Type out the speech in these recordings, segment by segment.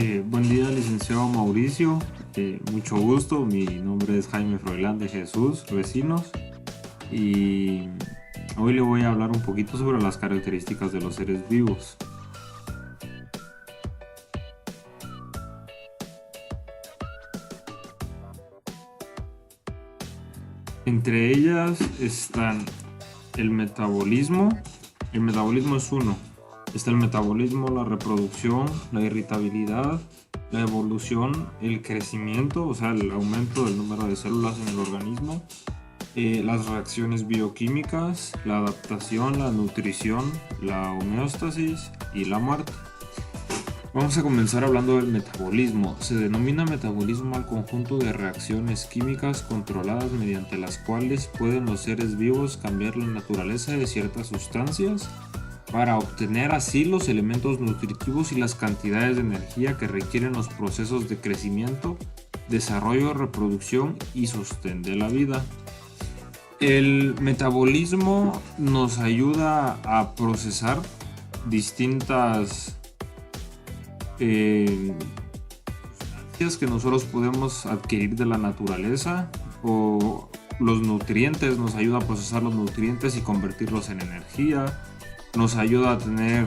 Buen día, licenciado Mauricio. Mucho gusto. Mi nombre es Jaime Froilán de Jesús, vecinos. Y hoy le voy a hablar un poquito sobre las características de los seres vivos. Entre ellas están el metabolismo. El metabolismo es uno. Está el metabolismo, la reproducción, la irritabilidad, la evolución, el crecimiento, o sea, el aumento del número de células en el organismo, las reacciones bioquímicas, la adaptación, la nutrición, la homeostasis y la muerte. Vamos a comenzar hablando del metabolismo. Se denomina metabolismo al conjunto de reacciones químicas controladas mediante las cuales pueden los seres vivos cambiar la naturaleza de ciertas sustancias para obtener así los elementos nutritivos y las cantidades de energía que requieren los procesos de crecimiento, desarrollo, reproducción y sostén de la vida. El metabolismo nos ayuda a procesar distintas sustancias que nosotros podemos adquirir de la naturaleza, o los nutrientes, nos ayuda a procesar los nutrientes y convertirlos en energía. Nos ayuda a tener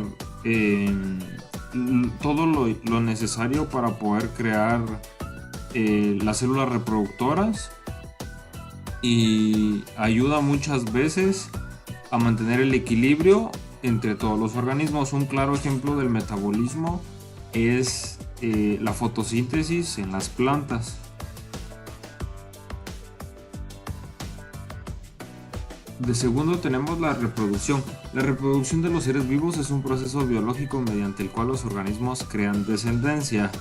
todo lo necesario para poder crear las células reproductoras, y ayuda muchas veces a mantener el equilibrio entre todos los organismos. Un claro ejemplo del metabolismo es la fotosíntesis en las plantas. De segundo tenemos la reproducción. La reproducción de los seres vivos es un proceso biológico mediante el cual los organismos crean descendencia,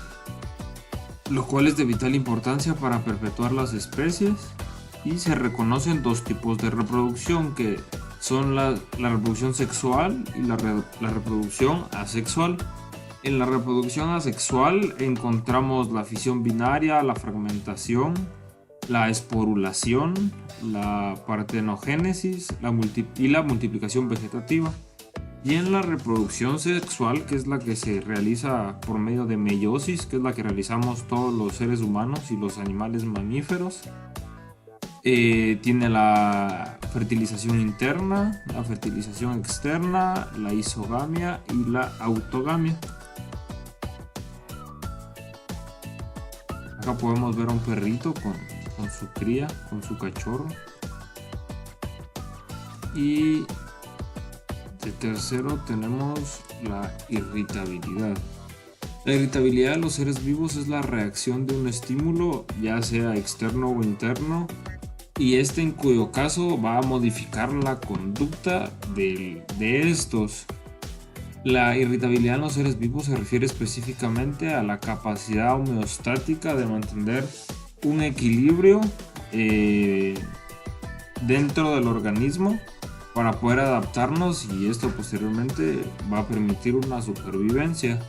lo cual es de vital importancia para perpetuar las especies, y se reconocen dos tipos de reproducción, que son la reproducción sexual y la reproducción asexual. En la reproducción asexual encontramos la fisión binaria, la fragmentación, la esporulación, la partenogénesis y la multiplicación vegetativa. Y en la reproducción sexual, que es la que se realiza por medio de meiosis, que es la que realizamos todos los seres humanos y los animales mamíferos, tiene la fertilización interna, la fertilización externa, la isogamia y la autogamia. Acá podemos ver a un perrito con su cría, con su cachorro. Y de tercero tenemos la irritabilidad. La irritabilidad de los seres vivos es la reacción de un estímulo, ya sea externo o interno, y en cuyo caso va a modificar la conducta de estos. La irritabilidad en los seres vivos se refiere específicamente a la capacidad homeostática de mantener un equilibrio dentro del organismo para poder adaptarnos, y esto posteriormente va a permitir una supervivencia.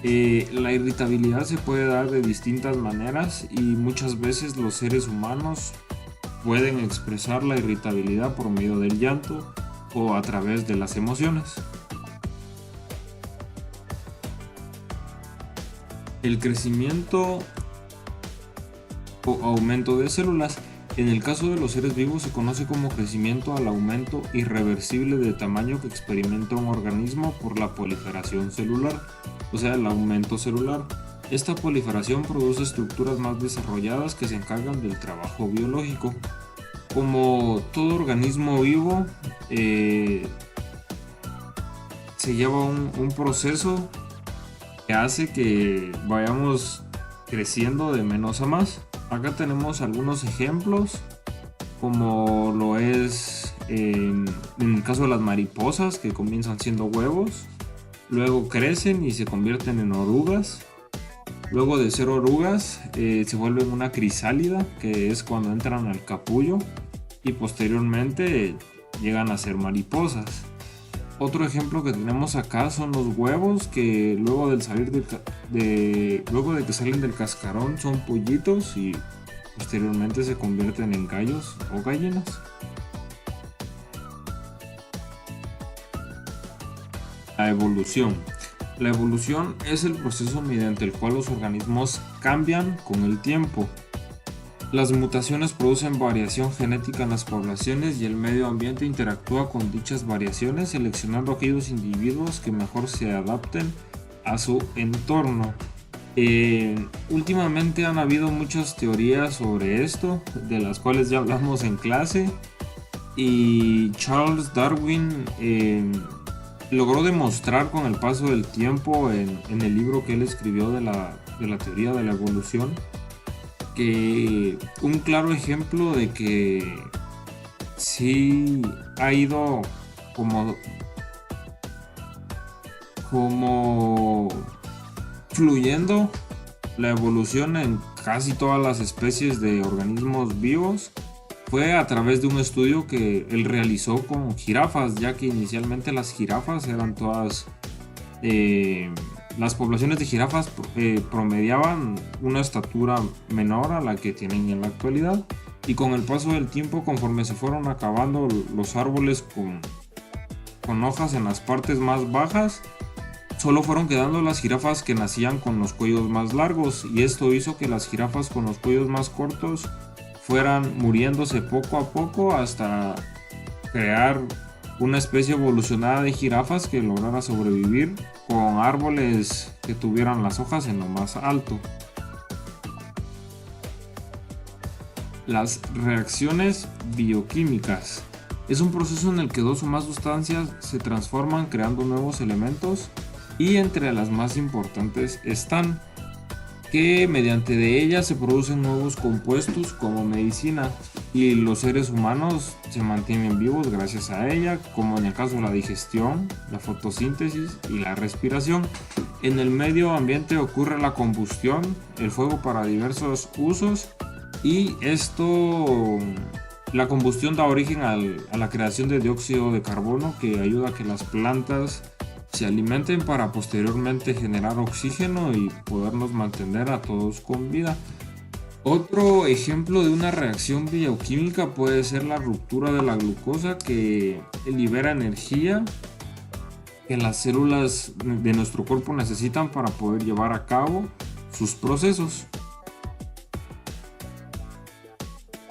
La irritabilidad se puede dar de distintas maneras, y muchas veces los seres humanos pueden expresar la irritabilidad por medio del llanto o a través de las emociones. El crecimiento o aumento de células. En el caso de los seres vivos se conoce como crecimiento al aumento irreversible de tamaño que experimenta un organismo por la proliferación celular, o sea, el aumento celular. Esta proliferación produce estructuras más desarrolladas que se encargan del trabajo biológico. Como todo organismo vivo, se lleva un proceso que hace que vayamos creciendo de menos a más. Acá tenemos algunos ejemplos, como lo es en el caso de las mariposas, que comienzan siendo huevos, luego crecen y se convierten en orugas. Luego de ser orugas se vuelven una crisálida, que es cuando entran al capullo, y posteriormente llegan a ser mariposas. Otro ejemplo que tenemos acá son los huevos, que luego de que salen del cascarón son pollitos y posteriormente se convierten en gallos o gallinas. La evolución. La evolución es el proceso mediante el cual los organismos cambian con el tiempo. Las mutaciones producen variación genética en las poblaciones y el medio ambiente interactúa con dichas variaciones, seleccionando aquellos individuos que mejor se adapten a su entorno. Últimamente han habido muchas teorías sobre esto, de las cuales ya hablamos en clase, y Charles Darwin logró demostrar con el paso del tiempo en el libro que él escribió de la teoría de la evolución, que un claro ejemplo de que sí ha ido como fluyendo la evolución en casi todas las especies de organismos vivos fue a través de un estudio que él realizó con jirafas, ya que inicialmente las jirafas eran todas las poblaciones de jirafas promediaban una estatura menor a la que tienen en la actualidad, y con el paso del tiempo, conforme se fueron acabando los árboles con hojas en las partes más bajas, solo fueron quedando las jirafas que nacían con los cuellos más largos, y esto hizo que las jirafas con los cuellos más cortos fueran muriéndose poco a poco hasta crear una especie evolucionada de jirafas que lograra sobrevivir con árboles que tuvieran las hojas en lo más alto. Las reacciones bioquímicas es un proceso en el que dos o más sustancias se transforman creando nuevos elementos, y entre las más importantes están que mediante de ellas se producen nuevos compuestos como medicina, y los seres humanos se mantienen vivos gracias a ella, como en el caso de la digestión, la fotosíntesis y la respiración. En el medio ambiente ocurre la combustión, el fuego para diversos usos, y la combustión da origen a la creación de dióxido de carbono, que ayuda a que las plantas se alimenten para posteriormente generar oxígeno y podernos mantener a todos con vida. Otro ejemplo de una reacción bioquímica puede ser la ruptura de la glucosa, que libera energía que las células de nuestro cuerpo necesitan para poder llevar a cabo sus procesos.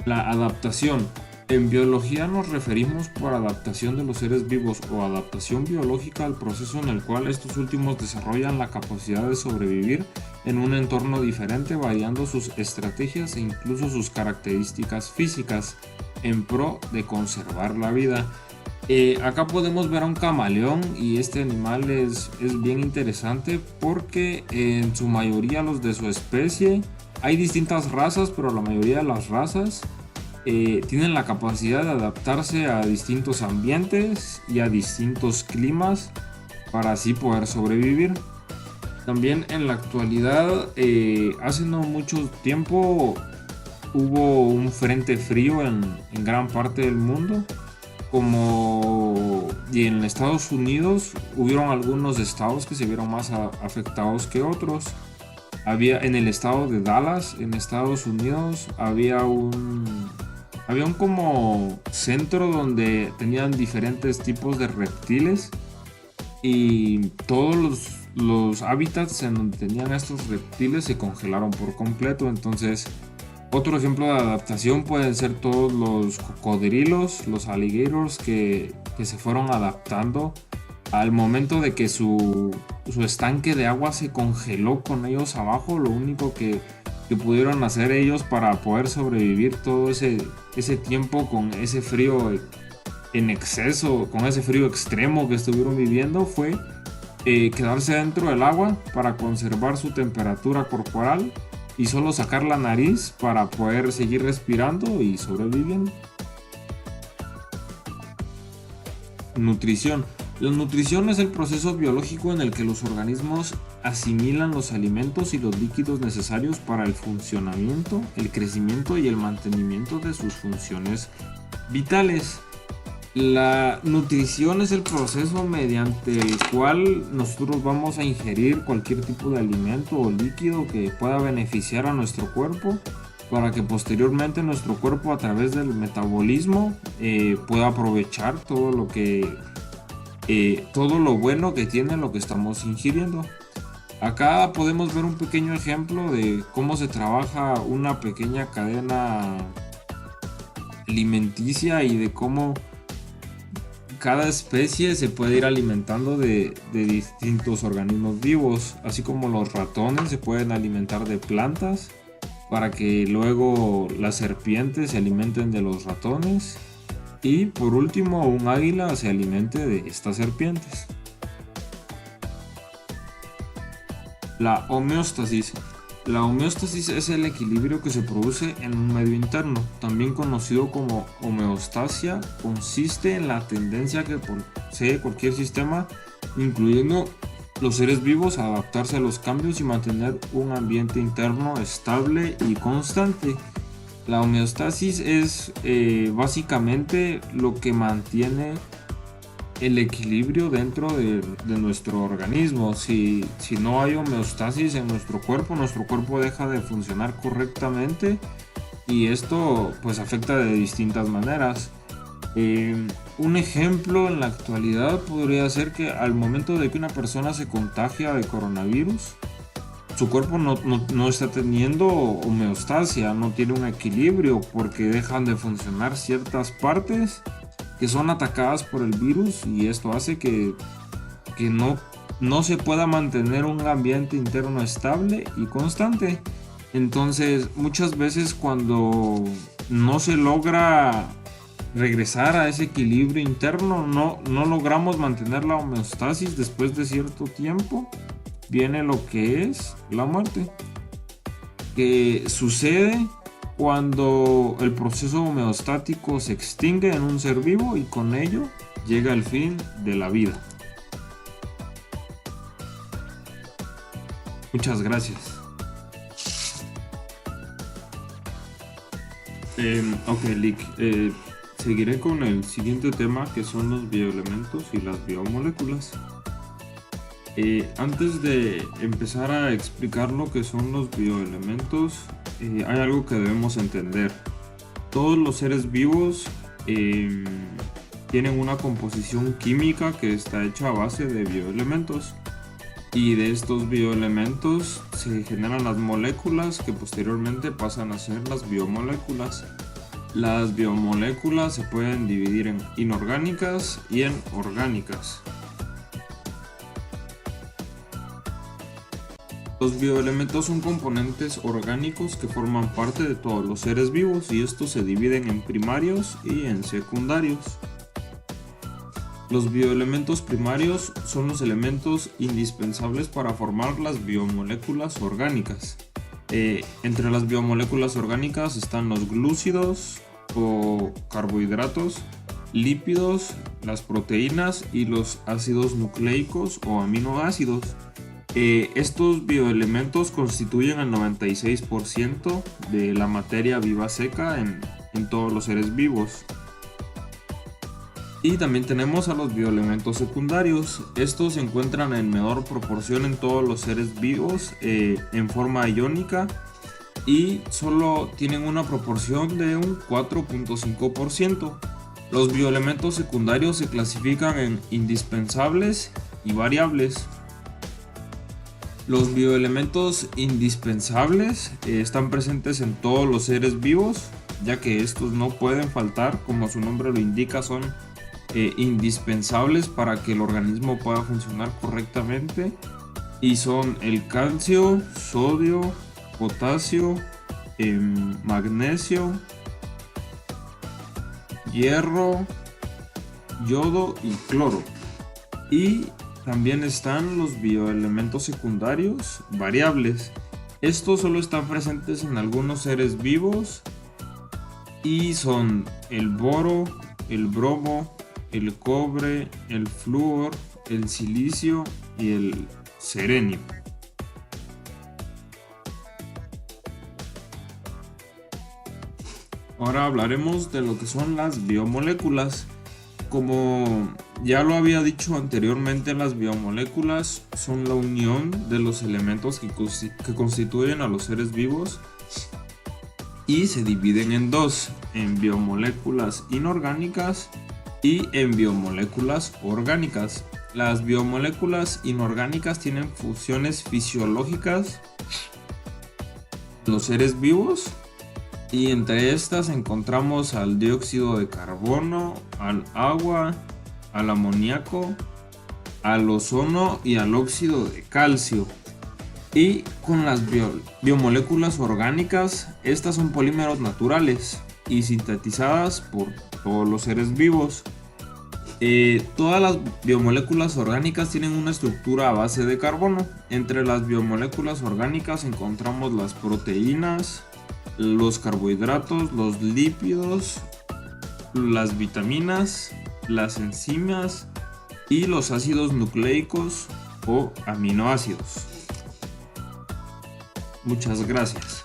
La adaptación. En biología nos referimos por adaptación de los seres vivos o adaptación biológica al proceso en el cual estos últimos desarrollan la capacidad de sobrevivir en un entorno diferente, variando sus estrategias e incluso sus características físicas en pro de conservar la vida. Acá podemos ver a un camaleón, y este animal es bien interesante porque en su mayoría los de su especie, hay distintas razas, pero la mayoría de las razas tienen la capacidad de adaptarse a distintos ambientes y a distintos climas para así poder sobrevivir. También en la actualidad, hace no mucho tiempo hubo un frente frío en gran parte del mundo, y en Estados Unidos hubieron algunos estados que se vieron más afectados que otros. En el estado de Dallas, en Estados Unidos, había un como centro donde tenían diferentes tipos de reptiles, y todos los hábitats en donde tenían estos reptiles se congelaron por completo. Entonces, otro ejemplo de adaptación pueden ser todos los cocodrilos, los alligators que se fueron adaptando al momento de que su estanque de agua se congeló con ellos abajo. Lo único que pudieron hacer ellos para poder sobrevivir todo ese tiempo con ese frío en exceso, con ese frío extremo que estuvieron viviendo, fue quedarse dentro del agua para conservar su temperatura corporal y solo sacar la nariz para poder seguir respirando y sobreviviendo. Nutrición. La nutrición es el proceso biológico en el que los organismos asimilan los alimentos y los líquidos necesarios para el funcionamiento, el crecimiento y el mantenimiento de sus funciones vitales. La nutrición es el proceso mediante el cual nosotros vamos a ingerir cualquier tipo de alimento o líquido que pueda beneficiar a nuestro cuerpo, para que posteriormente nuestro cuerpo, a través del metabolismo, pueda aprovechar todo lo que todo lo bueno que tiene lo que estamos ingiriendo. Acá podemos ver un pequeño ejemplo de cómo se trabaja una pequeña cadena alimenticia y de cómo cada especie se puede ir alimentando de distintos organismos vivos, así como los ratones se pueden alimentar de plantas para que luego las serpientes se alimenten de los ratones y por último un águila se alimente de estas serpientes. La homeostasis. La homeostasis es el equilibrio que se produce en un medio interno, también conocido como homeostasia. Consiste en la tendencia que posee cualquier sistema, incluyendo los seres vivos, a adaptarse a los cambios y mantener un ambiente interno estable y constante. La homeostasis es básicamente lo que mantiene el equilibrio dentro de nuestro organismo. Si no hay homeostasis en nuestro cuerpo deja de funcionar correctamente y esto pues afecta de distintas maneras. Un ejemplo en la actualidad podría ser que al momento de que una persona se contagia de coronavirus, su cuerpo no está teniendo homeostasia, no tiene un equilibrio porque dejan de funcionar ciertas partes que son atacadas por el virus y esto hace que no se pueda mantener un ambiente interno estable y constante. Entonces muchas veces cuando no se logra regresar a ese equilibrio interno, no logramos mantener la homeostasis, después de cierto tiempo viene lo que es la muerte, que sucede cuando el proceso homeostático se extingue en un ser vivo y con ello llega el fin de la vida. Muchas gracias. Ok, Lick. Seguiré con el siguiente tema, que son los bioelementos y las biomoléculas. Antes de empezar a explicar lo que son los bioelementos, hay algo que debemos entender. Todos los seres vivos tienen una composición química que está hecha a base de bioelementos, y de estos bioelementos se generan las moléculas que posteriormente pasan a ser las biomoléculas. Las biomoléculas se pueden dividir en inorgánicas y en orgánicas. Los bioelementos son componentes orgánicos que forman parte de todos los seres vivos y estos se dividen en primarios y en secundarios. Los bioelementos primarios son los elementos indispensables para formar las biomoléculas orgánicas. Entre las biomoléculas orgánicas están los glúcidos o carbohidratos, lípidos, las proteínas y los ácidos nucleicos o aminoácidos. Estos bioelementos constituyen el 96% de la materia viva seca en todos los seres vivos. Y también tenemos a los bioelementos secundarios. Estos se encuentran en menor proporción en todos los seres vivos en forma iónica y solo tienen una proporción de un 4.5%. Los bioelementos secundarios se clasifican en indispensables y variables. Los bioelementos indispensables están presentes en todos los seres vivos, ya que estos no pueden faltar, como su nombre lo indica, son indispensables para que el organismo pueda funcionar correctamente, y son el calcio, sodio, potasio, magnesio, hierro, yodo y cloro. Y también están los bioelementos secundarios variables. Estos solo están presentes en algunos seres vivos y son el boro, el bromo, el cobre, el flúor, el silicio y el serenio. Ahora hablaremos de lo que son las biomoléculas. Como ya lo había dicho anteriormente, las biomoléculas son la unión de los elementos que constituyen a los seres vivos y se dividen en dos, en biomoléculas inorgánicas y en biomoléculas orgánicas. Las biomoléculas inorgánicas tienen funciones fisiológicas en los seres vivos y entre estas encontramos al dióxido de carbono, al agua, al amoníaco, al ozono y al óxido de calcio. Y con las biomoléculas orgánicas, estas son polímeros naturales y sintetizadas por todos los seres vivos. Todas las biomoléculas orgánicas tienen una estructura a base de carbono. Entre las biomoléculas orgánicas encontramos las proteínas, los carbohidratos, los lípidos, las vitaminas, las enzimas y los ácidos nucleicos o aminoácidos. Muchas gracias.